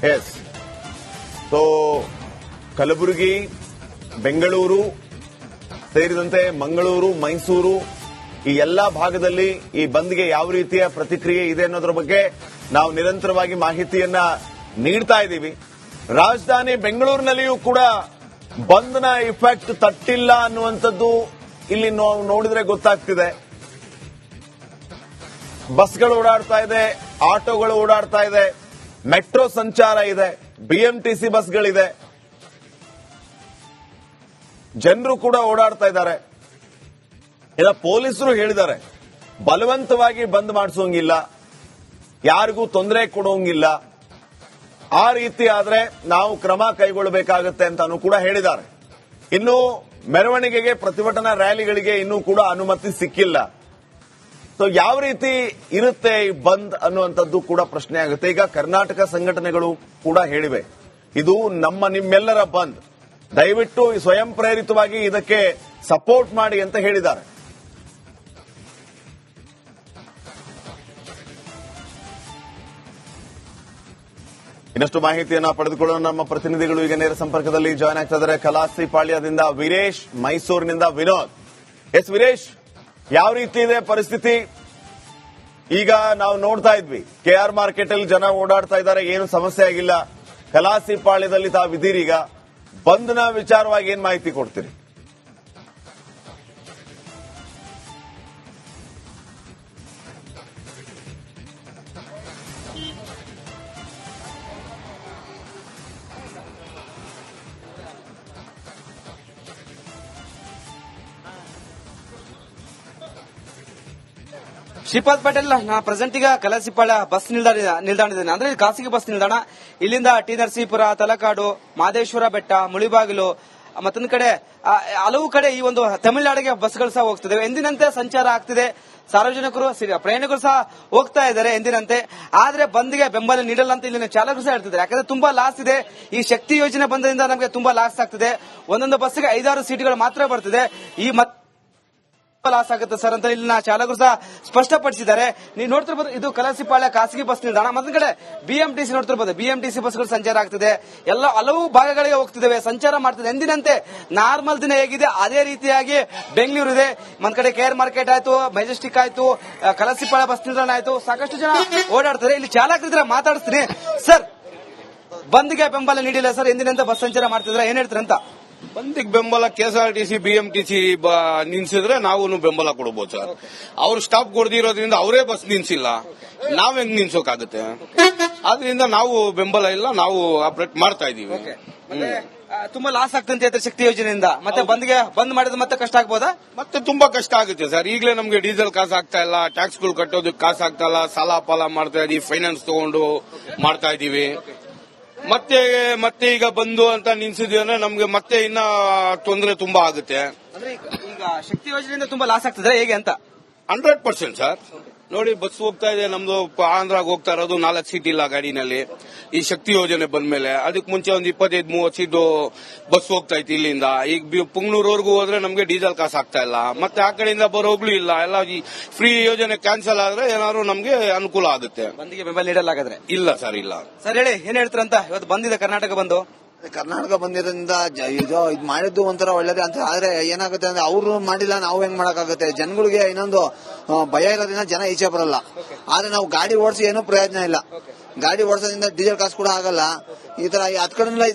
S. So Kalaburagi, Bengaluru ಸೇರಿದಂತೆ ಮಂಗಳೂರು, ಮೈಸೂರು ಈ ಎಲ್ಲಾ ಭಾಗದಲ್ಲಿ ಈ ಬಂದ್ಗೆ ಯಾವ ರೀತಿಯ ಪ್ರತಿಕ್ರಿಯೆ ಇದೆ ಅನ್ನೋದ್ರ ಬಗ್ಗೆ ನಾವು ನಿರಂತರವಾಗಿ ಮಾಹಿತಿಯನ್ನ ನೀಡ್ತಾ ಇದ್ದೀವಿ. ರಾಜಧಾನಿ ಬೆಂಗಳೂರಿನಲ್ಲಿಯೂ ಕೂಡ ಬಂದ್ನ ಇಫೆಕ್ಟ್ ತಟ್ಟಿಲ್ಲ ಅನ್ನುವಂಥದ್ದು ಇಲ್ಲಿ ನೋಡಿದ್ರೆ ಗೊತ್ತಾಗ್ತಿದೆ. ಬಸ್ಗಳು ಓಡಾಡ್ತಾ ಇದೆ, ಆಟೋಗಳು ಓಡಾಡ್ತಾ ಇದೆ, ಮೆಟ್ರೋ ಸಂಚಾರ ಇದೆ, ಬಿಎಂಟಿಸಿ ಬಸ್ಗಳಿದೆ, ಜನರು ಕೂಡ ಓಡಾಡ್ತಾ ಇದ್ದಾರೆ. ಇಲ್ಲ, ಪೊಲೀಸರು ಹೇಳಿದ್ದಾರೆ ಬಲವಂತವಾಗಿ ಬಂದ್ ಮಾಡಿಸೋಂಗಿಲ್ಲ, ಯಾರಿಗೂ ತೊಂದರೆ ಕೊಡೋಂಗಿಲ್ಲ, ಆ ರೀತಿ ಆದ್ರೆ ನಾವು ಕ್ರಮ ಕೈಗೊಳ್ಳಬೇಕಾಗುತ್ತೆ ಅಂತಾನು ಕೂಡ ಹೇಳಿದ್ದಾರೆ. ಇನ್ನು ಮೆರವಣಿಗೆಗೆ, ಪ್ರತಿಭಟನಾ ರ್ಯಾಲಿಗಳಿಗೆ ಇನ್ನೂ ಕೂಡ ಅನುಮತಿ ಸಿಕ್ಕಿಲ್ಲ. ಸೊ ಯಾವ ರೀತಿ ಇರುತ್ತೆ ಈ ಬಂದ್ ಅನ್ನುವಂಥದ್ದು ಕೂಡ ಪ್ರಶ್ನೆ ಆಗುತ್ತೆ. ಈಗ ಕರ್ನಾಟಕ ಸಂಘಟನೆಗಳು ಕೂಡ ಹೇಳಿವೆ, ಇದು ನಿಮ್ಮೆಲ್ಲರ ಬಂದ್, ದಯವಿಟ್ಟು ಸ್ವಯಂ ಪ್ರೇರಿತವಾಗಿ ಇದಕ್ಕೆ ಸಪೋರ್ಟ್ ಮಾಡಿ ಅಂತ ಹೇಳಿದ್ದಾರೆ. ಇನ್ನಷ್ಟು ಮಾಹಿತಿಯನ್ನ ಪಡೆದುಕೊಳ್ಳೋಣ. ನಮ್ಮ ಪ್ರತಿನಿಧಿಗಳು ಈಗ ನೇರ ಸಂಪರ್ಕದಲ್ಲಿ ಜಾಯ್ನ್ ಆಗ್ತಾ ಇದ್ದಾರೆ. ಕಲಾಸಿಪಾಳ್ಯದಿಂದ ವೀರೇಶ್, ಮೈಸೂರಿನಿಂದ ವಿನೋದ್. ಎಸ್ ವೀರೇಶ್, ಯಾವ ರೀತಿ ಇದೆ ಪರಿಸ್ಥಿತಿ? ಈಗ ನಾವು ನೋಡ್ತಾ ಇದ್ವಿ ಕೆಆರ್ ಮಾರ್ಕೆಟ್ ಅಲ್ಲಿ ಜನ ಓಡಾಡ್ತಾ ಇದ್ದಾರೆ, ಏನು ಸಮಸ್ಯೆ ಆಗಿಲ್ಲ. ಕಲಾಸಿಪಾಳ್ಯದಲ್ಲಿ ತಾವಿದ್ದೀರೀಗ, ಬಂದ್ನ ವಿಚಾರವಾಗಿ ಏನ್ ಮಾಹಿತಿ ಕೊಡ್ತೀರಿ? ಶ್ರೀಪಾದ್ ಪಾಟೀಲ್, ನಾ ಪ್ರೆಸೆಂಟ್ ಈಗ ಕಲಾಸಿಪಾಳ್ಯ ಬಸ್ ನಿಲ್ದಾಣದಿದ್ದೇನೆ. ಅಂದ್ರೆ ಖಾಸಗಿ ಬಸ್ ನಿಲ್ದಾಣ. ಇಲ್ಲಿಂದ ಟಿ ನರಸೀಪುರ, ತಲಕಾಡು, ಮಾದೇಶ್ವರ ಬೆಟ್ಟ, ಮುಳಿಬಾಗಿಲು, ಮತ್ತೊಂದು ಕಡೆ ಹಲವು ಕಡೆ ಈ ಒಂದು ತಮಿಳುನಾಡಿಗೆ ಬಸ್ಗಳು ಸಹ ಹೋಗ್ತಿದೆ. ಎಂದಿನಂತೆ ಸಂಚಾರ ಆಗ್ತಿದೆ. ಸಾರ್ವಜನಿಕರು, ಪ್ರಯಾಣಿಕರು ಸಹ ಹೋಗ್ತಾ ಇದ್ದಾರೆ ಎಂದಿನಂತೆ. ಆದ್ರೆ ಬಂದ್ಗೆ ಬೆಂಬಲ ನೀಡಲ್ಲ ಅಂತ ಇಲ್ಲಿನ ಚಾಲಕರು ಸಹ ಹೇಳ್ತಿದ್ದಾರೆ. ಯಾಕಂದ್ರೆ ತುಂಬಾ ಲಾಸ್ ಇದೆ. ಈ ಶಕ್ತಿ ಯೋಜನೆ ಬಂದ್ರಿಂದ ನಮಗೆ ತುಂಬಾ ಲಾಸ್ ಆಗ್ತಿದೆ. ಒಂದೊಂದು ಬಸ್ಗೆ 5-6 ಸೀಟ್ಗಳು ಮಾತ್ರ ಬರ್ತಿದೆ. ಈ ಲಾಸ್ ಆಗುತ್ತೆ ಸರ್ ಅಂತ ಇಲ್ಲಿನ ಚಾಲಕರು ಸಹ ಸ್ಪಷ್ಟಪಡಿಸಿದ್ದಾರೆ. ನೀವು ನೋಡ್ತಿರ್ಬೋದು, ಇದು ಕಲಾಸಿಪಾಳ್ಯ ಖಾಸಗಿ ಬಸ್ ನಿಲ್ದಾಣ. ಮತ್ತೊಂದು ಕಡೆ ಬಿಎಂಟಿಸಿ ನೋಡ್ತಿರ್ಬೋದು, ಬಿಎಂಟಿಸಿ ಬಸ್ಗಳು ಸಂಚಾರ ಆಗ್ತಿದೆ. ಎಲ್ಲ ಹಲವು ಭಾಗಗಳಿಗೆ ಹೋಗ್ತಿದ್ದೇವೆ, ಸಂಚಾರ ಮಾಡ್ತಿದೆ. ಎಂದಿನಂತೆ ನಾರ್ಮಲ್ ದಿನ ಹೇಗಿದೆ ಅದೇ ರೀತಿಯಾಗಿ ಬೆಂಗಳೂರು ಇದೆ. ಒಂದ್ ಕಡೆ ಕೆಆರ್ ಮಾರ್ಕೆಟ್ ಆಯ್ತು, ಮೆಜೆಸ್ಟಿಕ್ ಆಯ್ತು, ಕಲಾಸಿಪಾಳ್ಯ ಬಸ್ ನಿಲ್ದಾಣ ಆಯ್ತು, ಸಾಕಷ್ಟು ಜನ ಓಡಾಡ್ತಾರೆ. ಇಲ್ಲಿ ಚಾಲಕರಿದ್ರೆ ಮಾತಾಡಿಸ್ತೀನಿ. ಸರ್, ಬಂದ್ಗೆ ಬೆಂಬಲ ನೀಡಿಲ್ಲ ಸರ್, ಎಂದಿನಂತೆ ಬಸ್ ಸಂಚಾರ ಮಾಡ್ತಿದ್ರೆ ಏನ್ ಹೇಳ್ತಾರೆ ಅಂತ? ಬಂದಿಗೆ ಬೆಂಬಲ ಕೆಎಸ್ಆರ್ಟಿಸಿ, ಬಿಎಂಟಿಸಿ ನಿಲ್ಸಿದ್ರೆ ನಾವು ಬೆಂಬಲ ಕೊಡಬಹುದು ಸರ್. ಅವ್ರು ಸ್ಟಾಪ್ ಕೊಡದಿರೋದ್ರಿಂದ ಅವರೇ ಬಸ್ ನಿಲ್ಸಿಲ್ಲ, ನಾವ್ ಹೆಂಗ್ ನಿಲ್ಸೋಕಾಗುತ್ತೆ? ಆದ್ರಿಂದ ನಾವು ಬೆಂಬಲ ಇಲ್ಲ, ನಾವು ಆಪರೇಟ್ ಮಾಡ್ತಾ ಇದೀವಿ. ತುಂಬಾ ಲಾಸ್ ಆಗ್ತಂತೆ ಶಕ್ತಿ ಯೋಜನೆಯಿಂದ. ಮತ್ತೆ ಬಂದ್ ಮಾಡಿದ್ರೆ ಮತ್ತೆ ಕಷ್ಟ ಆಗ್ಬೋದಾ? ಮತ್ತೆ ತುಂಬಾ ಕಷ್ಟ ಆಗುತ್ತೆ ಸರ್. ಈಗಲೇ ನಮ್ಗೆ ಡೀಸೆಲ್ ಕಾಸು ಆಗ್ತಾ ಇಲ್ಲ, ಟ್ಯಾಕ್ಸ್ಗಳು ಕಟ್ಟೋದಕ್ಕೆ ಕಾಸು ಆಗ್ತಾ ಇಲ್ಲ, ಸಾಲ ಪಾಲ ಮಾಡ್ತಾ ಇದೀವಿ, ಫೈನಾನ್ಸ್ ತಗೊಂಡು ಮಾಡ್ತಾ ಇದೀವಿ. ಮತ್ತೆ ಈಗ ಬಂದು ಅಂತ ನಿಲ್ಸಿದ್ವಿ ಅಂದ್ರೆ ನಮ್ಗೆ ಮತ್ತೆ ಇನ್ನ ತೊಂದರೆ ತುಂಬಾ ಆಗುತ್ತೆ. ಈಗ ಶಕ್ತಿ ಯೋಜನೆಯಿಂದ ತುಂಬಾ ಲಾಸ್ ಆಗ್ತದೆ ಹೇಗೆ ಅಂತ? 100% ಸರ್. ನೋಡಿ, ಬಸ್ ಹೋಗ್ತಾ ಇದೆ ನಮ್ದು, ಆಂಧ್ರಾಗ ಹೋಗ್ತಾ ಇರೋದು 4 ಸೀಟ್ ಇಲ್ಲ ಗಾಡಿನಲ್ಲಿ. ಈ ಶಕ್ತಿ ಯೋಜನೆ ಬಂದ್ಮೇಲೆ ಅದಕ್ಕೆ ಮುಂಚೆ ಒಂದು 25-30 ಸೀಟು ಬಸ್ ಹೋಗ್ತಾ ಇತ್ತು ಇಲ್ಲಿಂದ. ಈಗ ಪುಂಗ್ಳೂರ್ವರೆಗೂ ಹೋದ್ರೆ ನಮ್ಗೆ ಡೀಸೆಲ್ ಕಾಸು ಆಗ್ತಾ ಇಲ್ಲ, ಮತ್ತೆ ಆ ಕಡೆಯಿಂದ ಬರೋಗ್ಲೂ ಇಲ್ಲ. ಎಲ್ಲ ಈ ಫ್ರೀ ಯೋಜನೆ ಕ್ಯಾನ್ಸಲ್ ಆದ್ರೆ ಏನಾದ್ರು ನಮ್ಗೆ ಅನುಕೂಲ ಆಗುತ್ತೆ. ಬಂದಿಗೆ ಬೆಂಬಲ ನೀಡಲಾಗದ್ರೆ? ಇಲ್ಲ ಸರ್, ಇಲ್ಲ. ಸರ್ ಹೇಳಿ, ಏನ್ ಹೇಳ್ತಾರಂತ? ಇವತ್ತು ಬಂದಿದೆ ಕರ್ನಾಟಕ ಬಂದು. ಕರ್ನಾಟಕ ಬಂದಿರೋದ್ರಿಂದ ಇದು ಮಾಡಿದ್ದು ಒಂಥರ ಒಳ್ಳೇದೇ ಅಂತ. ಆದ್ರೆ ಏನಾಗುತ್ತೆ ಅಂದ್ರೆ ಅವರು ಮಾಡಿಲ್ಲ, ನಾವು ಹೆಂಗ್ ಮಾಡಕ್ಕಾಗುತ್ತೆ? ಜನಗಳಿಗೆ ಇನ್ನೊಂದು ಭಯ ಇರೋದ್ರಿಂದ ಜನ ಈಚೆ ಬರಲ್ಲ. ಆದ್ರೆ ನಾವು ಗಾಡಿ ಓಡಿಸಿ ಏನೂ ಪ್ರಯೋಜನ ಇಲ್ಲ. ಗಾಡಿ ಓಡಿಸೋದ್ರಿಂದ ಡೀಸೆಲ್ ಕಾಸು ಕೂಡ ಆಗಲ್ಲ. ಈ ತರ ಹತ್ ಕಡೆ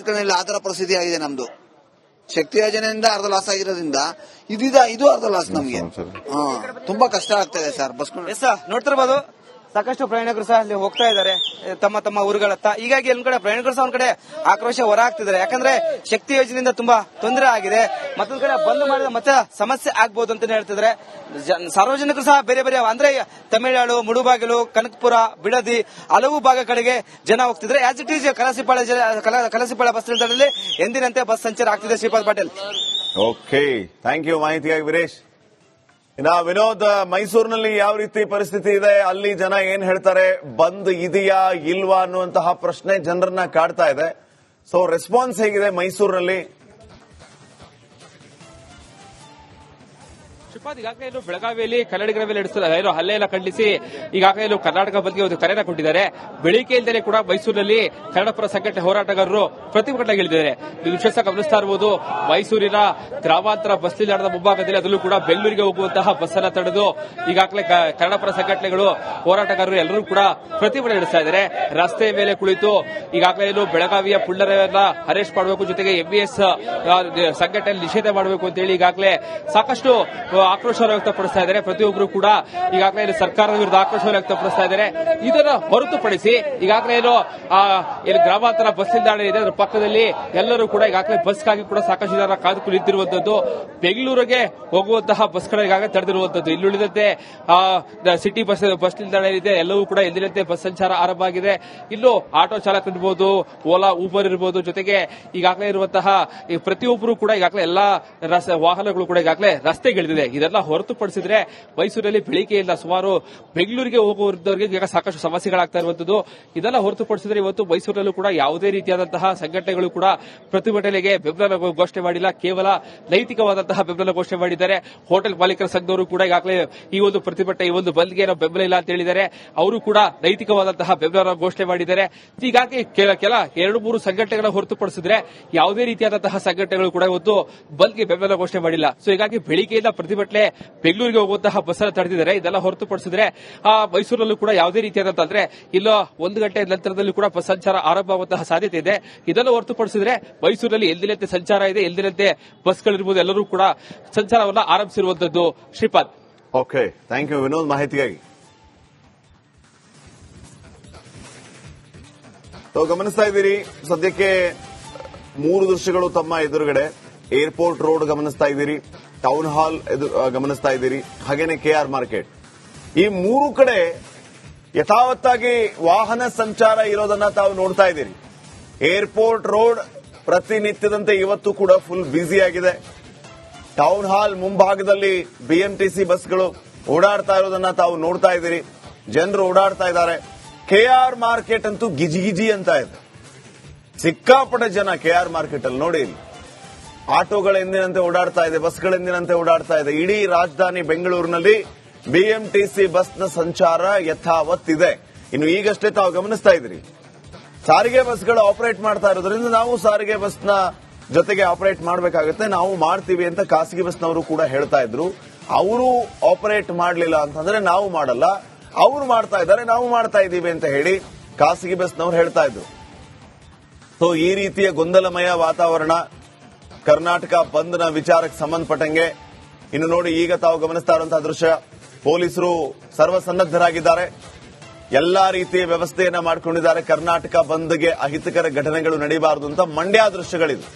ಇಲ್ಲ, ಆ ತರ ಪರಿಸ್ಥಿತಿ ಆಗಿದೆ ನಮ್ದು. ಶಕ್ತಿ ಯೋಜನೆಯಿಂದ ಅರ್ಧ ಲಾಸ್ ಆಗಿರೋದ್ರಿಂದ ಇದು ಅರ್ಧ ಲಾಸ್ ನಮ್ಗೆ. ತುಂಬಾ ಕಷ್ಟ ಆಗ್ತಾ ಇದೆ ಸರ್ ಬಸ್ಗಳು. ನೋಡ್ತಿರ್ಬೋದು, ಸಾಕಷ್ಟು ಪ್ರಯಾಣಿಕರು ಸಹ ಅಲ್ಲಿ ಹೋಗ್ತಾ ಇದ್ದಾರೆ ತಮ್ಮ ತಮ್ಮ ಊರುಗಳತ್ತ. ಹೀಗಾಗಿ ಒಂದ್ ಕಡೆ ಪ್ರಯಾಣಿಕರು ಸಹ ಒಂದ್ ಕಡೆ ಆಕ್ರೋಶ ಹೊರ ಹಾಕ್ತಿದ್ದಾರೆ. ಯಾಕಂದ್ರೆ ಶಕ್ತಿ ಯೋಜನೆಯಿಂದ ತುಂಬಾ ತೊಂದರೆ ಆಗಿದೆ. ಮತ್ತೊಂದ್ ಕಡೆ ಬಂದ್ ಮಾಡಿದ ಮತ್ತೆ ಸಮಸ್ಯೆ ಆಗ್ಬಹುದು ಅಂತ ಹೇಳ್ತಿದ್ರೆ ಸಾರ್ವಜನಿಕರು ಸಹ ಬೇರೆ ಬೇರೆ, ಅಂದ್ರೆ ತಮಿಳುನಾಡು, ಮುಳುಬಾಗಿಲು, ಕನಕಪುರ, ಬಿಡದಿ ಹಲವು ಭಾಗ ಕಡೆಗೆ ಜನ ಹೋಗ್ತಿದ್ರೆ. As it is Kalasipalya bus ನಿಲ್ದಾಣದಲ್ಲಿ ಎಂದಿನಂತೆ ಬಸ್ ಸಂಚಾರ ಆಗ್ತಿದೆ. Shripad Patil. Okay, thank you ಮಾಹಿತಿಯಾಗಿ ವೀರೇಶ್. ಇನ್ನ ವಿನೋದ್, ಮೈಸೂರಿನಲ್ಲಿ ಯಾವ ರೀತಿ ಪರಿಸ್ಥಿತಿ ಇದೆ? ಅಲ್ಲಿ ಜನ ಏನ್ ಹೇಳ್ತಾರೆ? ಬಂದ್ ಇದೆಯಾ ಇಲ್ವಾ ಅನ್ನುವಂತಹ ಪ್ರಶ್ನೆ ಜನರನ್ನ ಕಾಡ್ತಾ ಇದೆ. ಸೊ ರೆಸ್ಪಾನ್ಸ್ ಹೇಗಿದೆ ಮೈಸೂರಿನಲ್ಲಿ? ಶ್ರೀಪಾದ್, ಈಗಾಗಲೇ ಏನು ಬೆಳಗಾವಿಯಲ್ಲಿ ಕನ್ನಡಿಗರ ಮೇಲೆ ಏನು ಹಲ್ಲೆ ಎಲ್ಲ ಖಂಡಿಸಿ ಈಗಾಗಲೇ ಏನು ಕರ್ನಾಟಕ ಬಂದ್ಗೆ ಒಂದು ಕರೆಯನ್ನು ಕೊಟ್ಟಿದ್ದಾರೆ. ಬೆಳಿಗ್ಗೆಯಿಂದಲೇ ಕೂಡ ಮೈಸೂರಿನಲ್ಲಿ ಕನ್ನಡ ಪರ ಸಂಘಟನೆ ಹೋರಾಟಗಾರರು ಪ್ರತಿಭಟನೆಗಿಳಿದಿದ್ದಾರೆ. ನೀವು ವಿಶೇಷ ಗಮನಿಸ್ತಾ ಇರಬಹುದು, ಮೈಸೂರಿನ ಗ್ರಾಮಾಂತರ ಬಸ್ ನಿಲ್ದಾಣದ ಮುಂಭಾಗದಲ್ಲಿ ಅದರಲ್ಲೂ ಕೂಡ ಬೆಂಗಳೂರಿಗೆ ಹೋಗುವಂತಹ ಬಸ್ ಅನ್ನು ತಡೆದು ಈಗಾಗಲೇ ಕನ್ನಡ ಪರ ಸಂಘಟನೆಗಳು ಹೋರಾಟಗಾರರು ಎಲ್ಲರೂ ಕೂಡ ಪ್ರತಿಭಟನೆ ನಡೆಸ್ತಾ ಇದ್ದಾರೆ. ರಸ್ತೆಯ ಮೇಲೆ ಕುಳಿತು ಈಗಾಗಲೇ ಏನು ಬೆಳಗಾವಿಯ ಪುಳ್ಳರನ್ನ ಅರೆಸ್ಟ್ ಮಾಡಬೇಕು, ಜೊತೆಗೆ ಎಂವಿಎಸ್ ಸಂಘಟನೆ ನಿಷೇಧ ಮಾಡಬೇಕು ಅಂತ ಹೇಳಿ ಈಗಾಗಲೇ ಸಾಕಷ್ಟು ಆಕ್ರೋಶವನ್ನು ವ್ಯಕ್ತಪಡಿಸ್ತಾ ಇದ್ದಾರೆ. ಪ್ರತಿಯೊಬ್ಬರು ಕೂಡ ಈಗಾಗಲೇ ಸರ್ಕಾರದ ವಿರುದ್ಧ ಆಕ್ರೋಶವನ್ನು ವ್ಯಕ್ತಪಡಿಸ್ತಾ ಇದ್ದಾರೆ. ಇದನ್ನು ಹೊರತುಪಡಿಸಿ ಈಗಾಗಲೇ ಏನು ಗ್ರಾಮಾಂತರ ಬಸ್ ನಿಲ್ದಾಣ ಇದೆ, ಅದರ ಪಕ್ಕದಲ್ಲಿ ಎಲ್ಲರೂ ಕೂಡ ಈಗಾಗಲೇ ಬಸ್ಗಾಗಿ ಕೂಡ ಸಾಕಷ್ಟು ಜನ ಕಾದು ನಿಂತಿರುವಂತದ್ದು. ಬೆಂಗಳೂರಿಗೆ ಹೋಗುವಂತಹ ಬಸ್ಗಳ ಈಗಾಗಲೇ ತಡೆದಿರುವಂತದ್ದು. ಇನ್ನುಳಿದಂತೆ ಸಿಟಿ ಬಸ್ ನಿಲ್ದಾಣ ಏನಿದೆ ಎಲ್ಲವೂ ಕೂಡ ಎಂದಿನಂತೆ ಬಸ್ ಸಂಚಾರ ಆರಂಭ ಆಗಿದೆ. ಇನ್ನು ಆಟೋ ಚಾಲಕರಿರ್ಬೋದು, ಓಲಾ ಊಬರ್ ಇರಬಹುದು, ಜೊತೆಗೆ ಈಗಾಗಲೇ ಇರುವಂತಹ ಪ್ರತಿಯೊಬ್ಬರು ಕೂಡ ಈಗಾಗಲೇ ಎಲ್ಲಾ ವಾಹನಗಳು ಕೂಡ ಈಗಾಗಲೇ ರಸ್ತೆಗಿಳಿದಿದೆ. ಇದೆಲ್ಲ ಹೊರತುಪಡಿಸಿದ್ರೆ ಮೈಸೂರಲ್ಲಿ ಬೆಳಿಗ್ಗೆಯಿಂದ ಸುಮಾರು ಬೆಂಗಳೂರಿಗೆ ಹೋಗುವವರಿಗೆ ಈಗ ಸಾಕಷ್ಟು ಸಮಸ್ಯೆಗಳಾಗ್ತಾ ಇರುವಂತದ್ದು. ಇದೆಲ್ಲ ಹೊರತುಪಡಿಸಿದ್ರೆ ಇವತ್ತು ಮೈಸೂರಲ್ಲೂ ಕೂಡ ಯಾವುದೇ ರೀತಿಯಾದಂತಹ ಸಂಘಟನೆಗಳು ಕೂಡ ಪ್ರತಿಭಟನೆಗೆ ಬೆಂಬಲ ಘೋಷಣೆ ಮಾಡಿಲ್ಲ. ಕೇವಲ ನೈತಿಕವಾದಂತಹ ಬೆಂಬಲ ಘೋಷಣೆ ಮಾಡಿದ್ದಾರೆ. ಹೋಟೆಲ್ ಮಾಲೀಕರ ಸಂಘದವರು ಕೂಡ ಈಗಾಗಲೇ ಈ ಒಂದು ಪ್ರತಿಭಟನೆ, ಈ ಒಂದು ಬಂದ್ಗೆ ನಾವು ಬೆಂಬಲ ಇಲ್ಲ ಅಂತ ಹೇಳಿದ್ದಾರೆ. ಅವರು ಕೂಡ ನೈತಿಕವಾದಂತಹ ಬೆಂಬಲ ಘೋಷಣೆ ಮಾಡಿದ್ದಾರೆ. ಹೀಗಾಗಿ ಕೆಲ 2-3 ಸಂಘಟನೆಗಳ ಹೊರತುಪಡಿಸಿದ್ರೆ ಯಾವುದೇ ರೀತಿಯಾದಂತಹ ಸಂಘಟನೆಗಳು ಕೂಡ ಇವತ್ತು ಬಂದ್ಗೆ ಬೆಂಬಲ ಘೋಷಣೆ ಮಾಡಿಲ್ಲ. ಸೊ ಹೀಗಾಗಿ ಬೆಳಿಗ್ಗೆಯಿಂದ ಪ್ರತಿಭಟನೆ ಬೆಂಗಳೂರಿಗೆ ಹೋಗುವಂತಹ ಬಸ್ ಅನ್ನು ತಡೆದಿದ್ದಾರೆ. ಇದೆಲ್ಲ ಹೊರತುಪಡಿಸಿದ್ರೆ ಮೈಸೂರಲ್ಲೂ ಕೂಡ ಯಾವುದೇ ರೀತಿಯಾದಂತಹ ಅಂದ್ರೆ ಇಲ್ಲ 1 ಗಂಟೆ ನಂತರದಲ್ಲಿ ಕೂಡ ಬಸ್ ಸಂಚಾರ ಆರಂಭ ಆಗುವಂತಹ ಸಾಧ್ಯತೆ ಇದೆ. ಇದನ್ನು ಹೊರತುಪಡಿಸಿದ್ರೆ ಮೈಸೂರಲ್ಲಿ ಎಂದಿನಂತೆ ಸಂಚಾರ ಇದೆ, ಎಂದಿನಂತೆ ಬಸ್ಗಳಿರ್ಬೋದು, ಎಲ್ಲರೂ ಕೂಡ ಸಂಚಾರವನ್ನು ಆರಂಭಿಸಿರುವಂತದ್ದು. Shripad. Okay, thank you Vinod ಮಾಹಿತಿಗಾಗಿ. ಗಮನಿಸ್ತಾ ಇದ್ದೀರಿ, ಸದ್ಯಕ್ಕೆ 3 ದೃಶ್ಯಗಳು ತಮ್ಮ ಎದುರುಗಡೆ. ಏರ್ಪೋರ್ಟ್ ರೋಡ್ ಗಮನಿಸ್ತಾ ಇದ್ದೀರಿ, ಟೌನ್ ಹಾಲ್ ಗಮನಿಸ್ತಾ ಇದ್ದೀರಿ, ಹಾಗೇನೆ ಕೆಆರ್ ಮಾರ್ಕೆಟ್. ಈ 3 ಕಡೆ ಯಥಾವತ್ತಾಗಿ ವಾಹನ ಸಂಚಾರ ಇರೋದನ್ನ ತಾವು ನೋಡ್ತಾ ಇದ್ದೀರಿ. ಏರ್ಪೋರ್ಟ್ ರೋಡ್ ಪ್ರತಿನಿತ್ಯದಂತೆ ಇವತ್ತು ಕೂಡ ಫುಲ್ ಬ್ಯುಸಿ ಆಗಿದೆ. ಟೌನ್ ಹಾಲ್ ಮುಂಭಾಗದಲ್ಲಿ ಬಿಎಂಟಿಸಿ ಬಸ್ಗಳು ಓಡಾಡ್ತಾ ಇರೋದನ್ನ ತಾವು ನೋಡ್ತಾ ಇದ್ದೀರಿ. ಜನರು ಓಡಾಡ್ತಾ ಇದ್ದಾರೆ. ಕೆಆರ್ ಮಾರ್ಕೆಟ್ ಅಂತೂ ಗಿಜಿ ಅಂತ ಇದೆ. ಸಿಕ್ಕಾಪಟ್ಟೆ ಜನ ಕೆಆರ್ ಮಾರ್ಕೆಟ್ ಅಲ್ಲಿ ನೋಡಿ. ಆಟೋಗಳು ಎಂದಿನಂತೆ ಓಡಾಡ್ತಾ ಇದೆ, ಬಸ್ಗಳು ಎಂದಿನಂತೆ ಓಡಾಡ್ತಾ ಇದೆ. ಇಡೀ ರಾಜಧಾನಿ ಬೆಂಗಳೂರಿನಲ್ಲಿ ಬಿಎಂಟಿಸಿ ಬಸ್ನ ಸಂಚಾರ ಯಥಾವತ್ತಿದೆ. ಇನ್ನು ಈಗಷ್ಟೇ ತಾವು ಗಮನಿಸ್ತಾ ಇದ್ರಿ, ಸಾರಿಗೆ ಬಸ್ಗಳು ಆಪರೇಟ್ ಮಾಡ್ತಾ ಇರೋದ್ರಿಂದ ನಾವು ಸಾರಿಗೆ ಬಸ್ನ ಜೊತೆಗೆ ಆಪರೇಟ್ ಮಾಡಬೇಕಾಗುತ್ತೆ, ನಾವು ಮಾಡ್ತೀವಿ ಅಂತ ಖಾಸಗಿ ಬಸ್ನವರು ಕೂಡ ಹೇಳ್ತಾ ಇದ್ರು. ಅವರು ಆಪರೇಟ್ ಮಾಡಲಿಲ್ಲ ಅಂತಂದ್ರೆ ನಾವು ಮಾಡಲ್ಲ, ಅವರು ಮಾಡ್ತಾ ಇದ್ದಾರೆ ನಾವು ಮಾಡ್ತಾ ಇದ್ದೀವಿ ಅಂತ ಹೇಳಿ ಖಾಸಗಿ ಬಸ್ನವರು ಹೇಳ್ತಾ ಇದ್ರು. ಸೊ ಈ ರೀತಿಯ ಗೊಂದಲಮಯ ವಾತಾವರಣ ಕರ್ನಾಟಕ ಬಂದ್ನ ವಿಚಾರಕ್ಕೆ ಸಂಬಂಧಪಟ್ಟಂಗೆ. ಇನ್ನು ನೋಡಿ, ಈಗ ತಾವು ಗಮನಿಸ್ತಾ ಇರುವಂತಹ ದೃಶ್ಯ, ಪೊಲೀಸರು ಸರ್ವಸನ್ನದ್ದರಾಗಿದ್ದಾರೆ. ಎಲ್ಲಾ ರೀತಿಯ ವ್ಯವಸ್ಥೆಯನ್ನ ಮಾಡಿಕೊಂಡಿದ್ದಾರೆ. ಕರ್ನಾಟಕ ಬಂದ್ಗೆ ಅಹಿತಕರ ಘಟನೆಗಳು ನಡೀಬಾರದು ಅಂತ. ಮಂಡ್ಯ ದೃಶ್ಯಗಳಿದು.